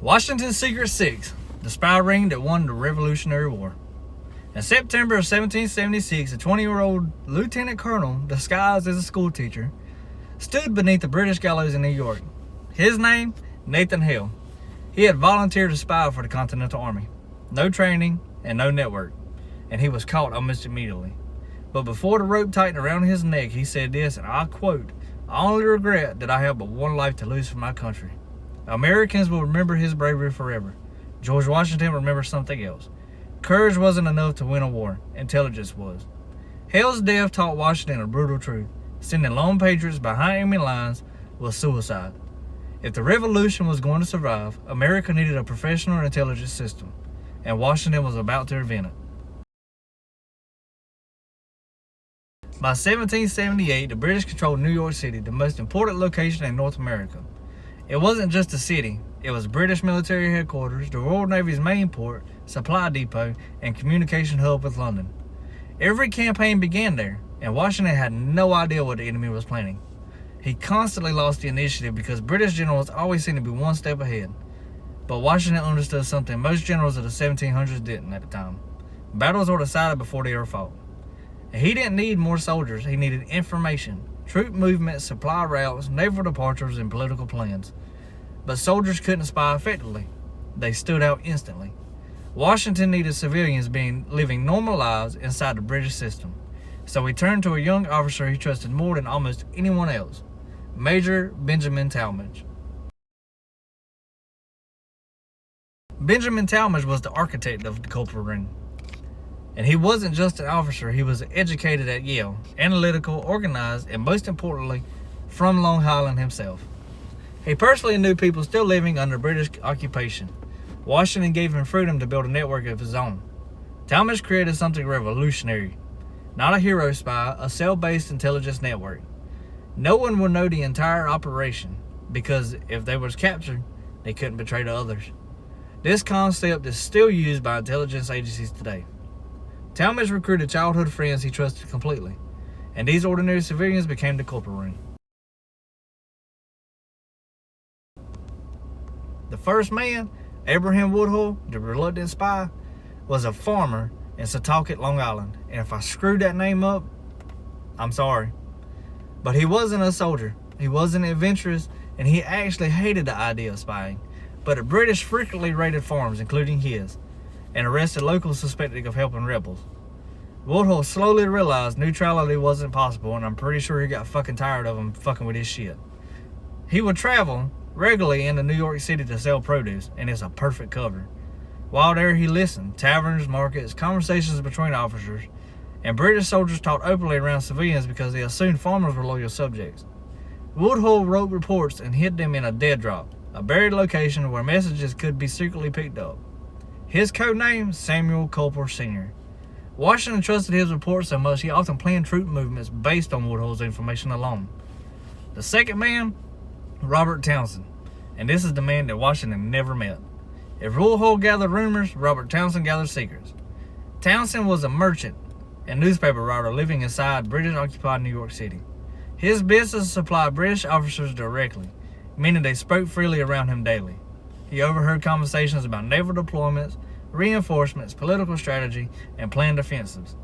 Washington's Secret Six, the spy ring that won the Revolutionary War. In September of 1776, a 20-year-old lieutenant colonel, disguised as a schoolteacher, stood beneath the British gallows in New York. His name, Nathan Hale. He had volunteered to spy for the Continental Army. No training and no network, and he was caught almost immediately. But before the rope tightened around his neck, he said this, and I quote, "I only regret that I have but one life to lose for my country. Americans will remember his bravery forever. George Washington remembers something else. Courage wasn't enough to win a war. Intelligence was." Hale's death taught Washington a brutal truth. Sending lone patriots behind enemy lines was suicide. If the revolution was going to survive, America needed a professional intelligence system, and Washington was about to invent it. By 1778, the British controlled New York City, the most important location in North America. It wasn't just a city, it was British military headquarters, the Royal Navy's main port, supply depot, and communication hub with London. Every campaign began there, and Washington had no idea what the enemy was planning. He constantly lost the initiative because British generals always seemed to be one step ahead. But Washington understood something most generals of the 1700s didn't at the time. Battles were decided before they were fought. And he didn't need more soldiers, he needed information, troop movements, supply routes, naval departures, and political plans. But soldiers couldn't spy effectively. They stood out instantly. Washington needed civilians living normal lives inside the British system. So he turned to a young officer he trusted more than almost anyone else, Major Benjamin Talmadge. Benjamin Talmadge was the architect of the culper ring. And he wasn't just an officer, he was educated at Yale, analytical, organized, and most importantly, from Long Island himself. He personally knew people still living under British occupation. Washington gave him freedom to build a network of his own. Talmadge created something revolutionary. Not a hero spy, a cell-based intelligence network. No one would know the entire operation, because if they was captured, they couldn't betray the others. This concept is still used by intelligence agencies today. Talmadge recruited childhood friends he trusted completely, and these ordinary civilians became the culper ring. The first man, Abraham Woodhull, the reluctant spy, was a farmer in Setauket, Long Island, and if I screwed that name up, I'm sorry. But he wasn't a soldier, he wasn't adventurous, and he actually hated the idea of spying. But the British frequently raided farms, including his, and arrested locals suspected of helping rebels. Woodhull slowly realized neutrality wasn't possible, and I'm pretty sure he got fucking tired of them fucking with his shit. He would travel regularly into New York City to sell produce, and it's a perfect cover. While there, he listened, taverns, markets, conversations between officers, and British soldiers talked openly around civilians because they assumed farmers were loyal subjects. Woodhull wrote reports and hid them in a dead drop, a buried location where messages could be secretly picked up. His code name, Samuel Culper Sr. Washington trusted his reports so much he often planned troop movements based on Woodhull's information alone. The second man, Robert Townsend, and this is the man that Washington never met. If Woodhull gathered rumors, Robert Townsend gathered secrets. Townsend was a merchant and newspaper writer living inside British-occupied New York City. His business supplied British officers directly, meaning they spoke freely around him daily. He overheard conversations about naval deployments, reinforcements, political strategy, and planned offensives,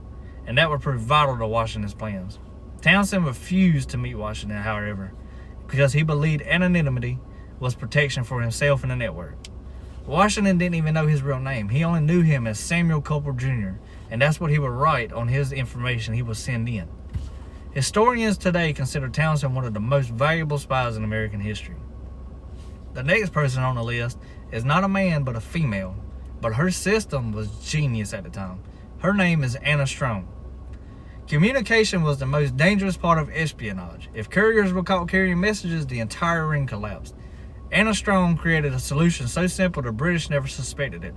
and that would prove vital to Washington's plans. Townsend refused to meet Washington, however, because he believed anonymity was protection for himself and the network. Washington didn't even know his real name. He only knew him as Samuel Culper Jr., and that's what he would write on his information he would send in. Historians today consider Townsend one of the most valuable spies in American history. The next person on the list is not a man but a female, but her system was genius at the time. Her name is Anna Strong. Communication was the most dangerous part of espionage. If couriers were caught carrying messages, the entire ring collapsed. Anna Strong created a solution so simple the British never suspected it: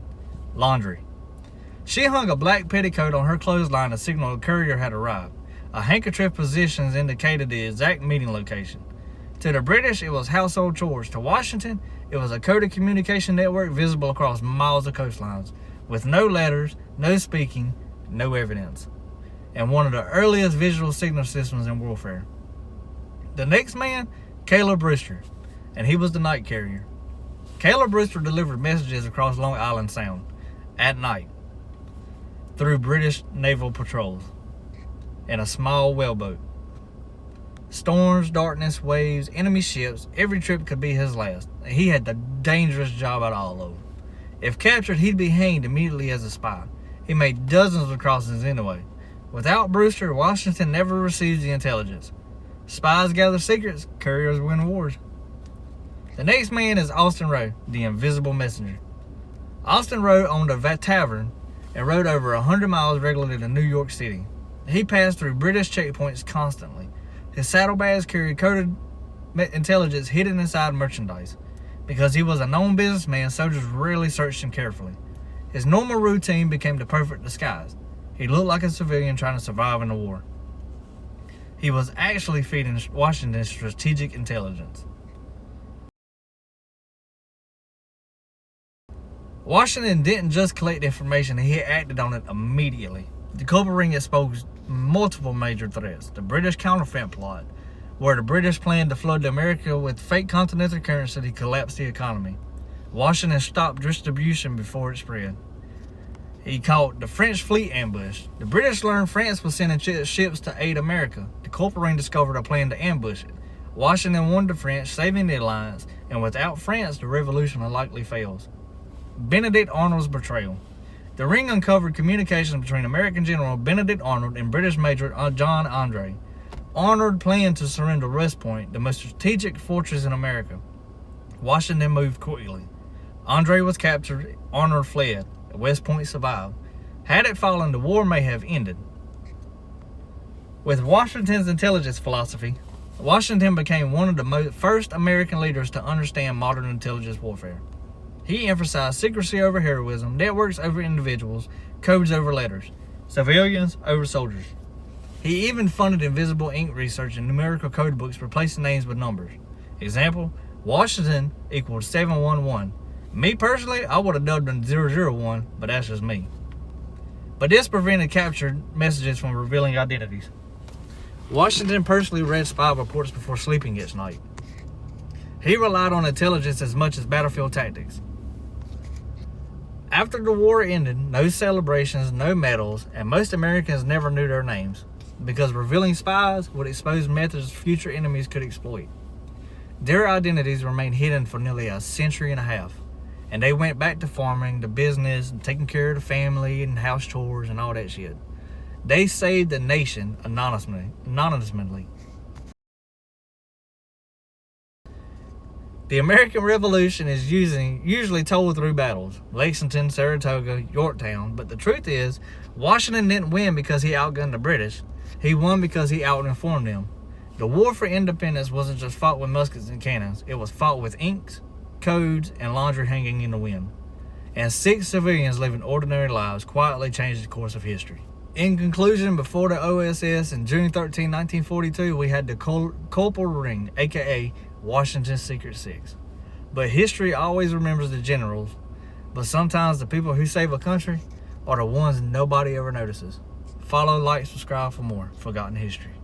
laundry. She hung a black petticoat on her clothesline to signal a courier had arrived. A handkerchief positions indicated the exact meeting location. To the British, it was household chores. To Washington, it was a coded communication network visible across miles of coastlines, with no letters, no speaking, no evidence, and one of the earliest visual signal systems in warfare. The next man, Caleb Brewster, and he was the night carrier. Caleb Brewster delivered messages across Long Island Sound at night through British naval patrols in a small whaleboat. Storms, darkness, waves, enemy ships, every trip could be his last. He had the dangerous job out of all of them. If captured, he'd be hanged immediately as a spy. He made dozens of crossings anyway. Without Brewster, Washington never receives the intelligence. Spies gather secrets, couriers win wars. The next man is Austin Roe, the invisible messenger. Austin Roe owned a tavern and rode over 100 miles regularly to New York City. He passed through British checkpoints constantly. His saddlebags carried coded intelligence hidden inside merchandise. Because he was a known businessman, soldiers rarely searched him carefully. His normal routine became the perfect disguise. He looked like a civilian trying to survive in the war. He was actually feeding Washington strategic intelligence. Washington didn't just collect information, he acted on it immediately. The culper ring exposed multiple major threats. The British counterfeit plot, where the British planned to flood America with fake continental currency to collapse the economy. Washington stopped distribution before it spread. He caught the French fleet ambush. The British learned France was sending ships to aid America. The culper ring discovered a plan to ambush it. Washington warned the French, saving the alliance, and without France, the revolution likely fails. Benedict Arnold's betrayal. The ring uncovered communications between American General Benedict Arnold and British Major John Andre. Arnold planned to surrender West Point, the most strategic fortress in America. Washington moved quickly. Andre was captured. Arnold fled. West Point survived. Had it fallen, the war may have ended. With Washington's intelligence philosophy, Washington became one of the first American leaders to understand modern intelligence warfare. He emphasized secrecy over heroism, networks over individuals, codes over letters, civilians over soldiers. He even funded invisible ink research and numerical code books, replacing names with numbers. Example, Washington equals 711. Me personally, I would have dubbed him 001, but that's just me. But this prevented captured messages from revealing identities. Washington personally read spy reports before sleeping each night. He relied on intelligence as much as battlefield tactics. After the war ended, no celebrations, no medals, and most Americans never knew their names, because revealing spies would expose methods future enemies could exploit. Their identities remained hidden for nearly a century and a half, and they went back to farming, to business, and taking care of the family and house chores and all that shit. They saved the nation anonymously. The American Revolution is usually told through battles, Lexington, Saratoga, Yorktown, but the truth is, Washington didn't win because he outgunned the British. He won because he outinformed them. The war for independence wasn't just fought with muskets and cannons, it was fought with inks, codes, and laundry hanging in the wind. And 6 civilians living ordinary lives quietly changed the course of history. In conclusion, before the OSS, in June 13, 1942, we had the culper ring, aka Washington's Secret Six. But history always remembers the generals, but sometimes the people who save a country are the ones nobody ever notices. Follow, like, subscribe for more Forgotten History.